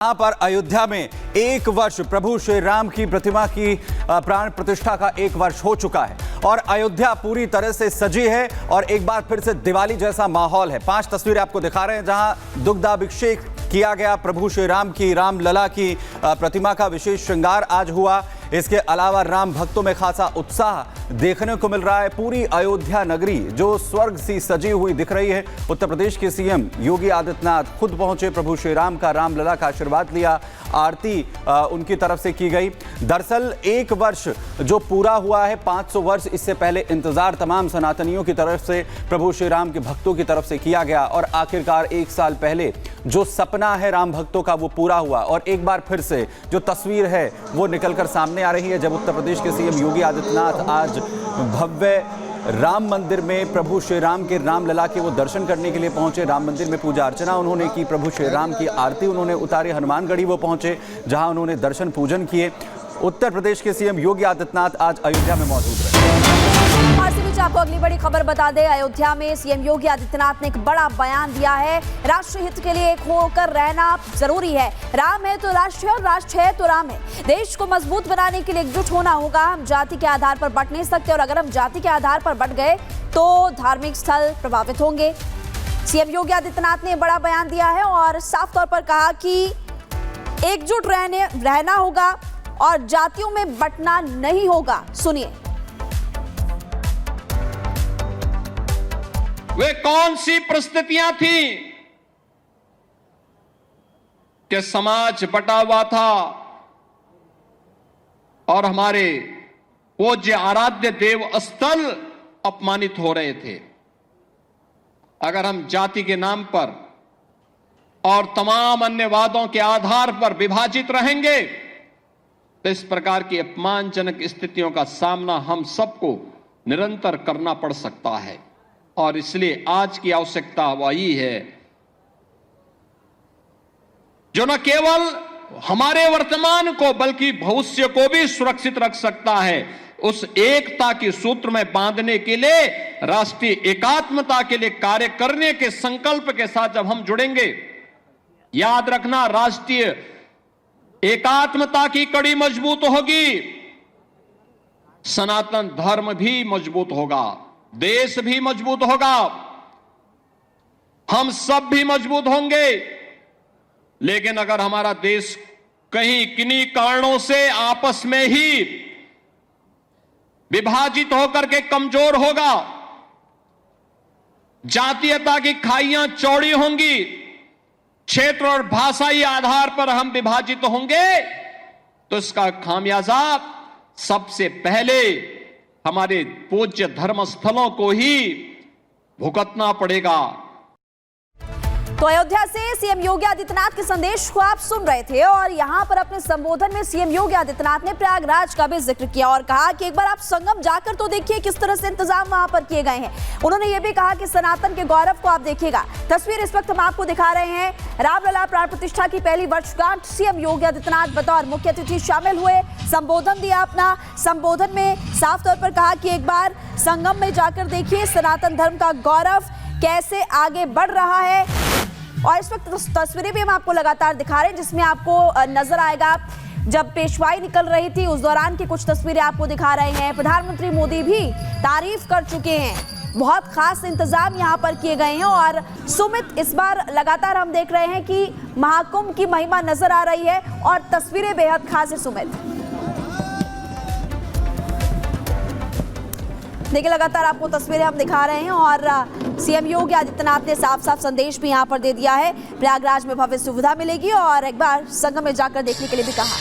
यहाँ पर अयोध्या में 1 वर्ष प्रभु श्री राम की प्रतिमा की प्राण प्रतिष्ठा का 1 वर्ष हो चुका है और अयोध्या पूरी तरह से सजी है और एक बार फिर से दिवाली जैसा माहौल है। 5 तस्वीरें आपको दिखा रहे हैं जहां दुग्धाभिषेक किया गया प्रभु श्री राम की, रामलला की प्रतिमा का विशेष श्रृंगार आज हुआ। इसके अलावा राम भक्तों में खासा उत्साह देखने को मिल रहा है। पूरी अयोध्या नगरी जो स्वर्ग सी सजी हुई दिख रही है। उत्तर प्रदेश के सीएम योगी आदित्यनाथ खुद पहुंचे, प्रभु श्री राम का, रामलला का आशीर्वाद लिया, आरती उनकी तरफ से की गई। दरअसल 1 वर्ष जो पूरा हुआ है, 500 वर्ष इससे पहले इंतजार तमाम सनातनियों की तरफ से, प्रभु श्री राम के भक्तों की तरफ से किया गया और आखिरकार 1 साल पहले जो सपना है राम भक्तों का वो पूरा हुआ और एक बार फिर से जो तस्वीर है वो निकलकर सामने आ रही है जब उत्तर प्रदेश के सीएम योगी आदित्यनाथ आज भव्य राम मंदिर में प्रभु श्री राम के, रामलला के वो दर्शन करने के लिए पहुंचे। राम मंदिर में पूजा अर्चना उन्होंने की, प्रभु श्री राम की आरती उन्होंने उतारी, हनुमानगढ़ी वो पहुंचे जहां उन्होंने दर्शन पूजन किए। उत्तर प्रदेश के सीएम योगी आदित्यनाथ आज अयोध्या में मौजूद रहे। और इसी बीच आपको अगली बड़ी खबर बता दें, अयोध्या में सीएम योगी आदित्यनाथ ने एक बड़ा बयान दिया है। राष्ट्र हित के लिए एक होकर रहना जरूरी है। राम है तो राष्ट्र है और राष्ट्र है तो राम है। देश को मजबूत बनाने के लिए एकजुट होना होगा। हम जाति के आधार पर बंट नहीं सकते और अगर हम जाति के आधार पर बंट गए तो धार्मिक स्थल प्रभावित होंगे। सीएम योगी आदित्यनाथ ने बड़ा बयान दिया है और साफ तौर पर कहा कि एकजुट रहना होगा और जातियों में बंटना नहीं होगा। सुनिए। वे कौन सी परिस्थितियां थी कि समाज बटा हुआ था और हमारे पूज्य आराध्य देव स्थल अपमानित हो रहे थे। अगर हम जाति के नाम पर और तमाम अन्य वादों के आधार पर विभाजित रहेंगे तो इस प्रकार की अपमानजनक स्थितियों का सामना हम सबको निरंतर करना पड़ सकता है और इसलिए आज की आवश्यकता वही है जो न केवल हमारे वर्तमान को बल्कि भविष्य को भी सुरक्षित रख सकता है। उस एकता के सूत्र में बांधने के लिए, राष्ट्रीय एकात्मता के लिए कार्य करने के संकल्प के साथ जब हम जुड़ेंगे, याद रखना राष्ट्रीय एकात्मता की कड़ी मजबूत होगी, सनातन धर्म भी मजबूत होगा, देश भी मजबूत होगा, हम सब भी मजबूत होंगे। लेकिन अगर हमारा देश कहीं किन्हीं कारणों से आपस में ही विभाजित होकर के कमजोर होगा, जातीयता की खाइयां चौड़ी होंगी, क्षेत्र और भाषाई आधार पर हम विभाजित होंगे तो इसका खामियाजा सबसे पहले हमारे पूज्य धर्म स्थलों को ही भुगतना पड़ेगा। तो अयोध्या से सीएम योगी आदित्यनाथ के संदेश को आप सुन रहे थे और यहां पर अपने संबोधन में सीएम योगी आदित्यनाथ ने प्रयागराज का भी जिक्र किया और कहा कि एक बार आप संगम जाकर तो देखिए किस तरह से इंतजाम वहां पर किए गए हैं। उन्होंने ये भी कहा कि सनातन के गौरव को आप देखिएगा। तस्वीर इस वक्त हम आपको दिखा रहे हैं। रामलला प्राण प्रतिष्ठा की पहली वर्षगांठ, सीएम योगी आदित्यनाथ बतौर मुख्य अतिथि शामिल हुए, संबोधन दिया अपना। संबोधन में साफ तौर पर कहा कि एक बार संगम में जाकर देखिए सनातन धर्म का गौरव कैसे आगे बढ़ रहा है। और इस वक्त तस्वीरें भी हम आपको लगातार दिखा रहे हैं जिसमें आपको नजर आएगा जब पेशवाई निकल रही थी उस दौरान की कुछ तस्वीरें आपको दिखा रहे हैं। प्रधानमंत्री मोदी भी तारीफ कर चुके हैं। बहुत खास इंतजाम यहां पर किए गए हैं और सुमित इस बार लगातार हम देख रहे हैं कि महाकुंभ की महिमा नजर आ रही है और तस्वीरें बेहद खास है। सुमित देखिए, लगातार आपको तस्वीरें हम दिखा रहे हैं और सीएम योगी आदित्यनाथ ने साफ साफ संदेश भी यहां पर दे दिया है। प्रयागराज में भव्य सुविधा मिलेगी और एक बार संगम में जाकर देखने के लिए भी कहा।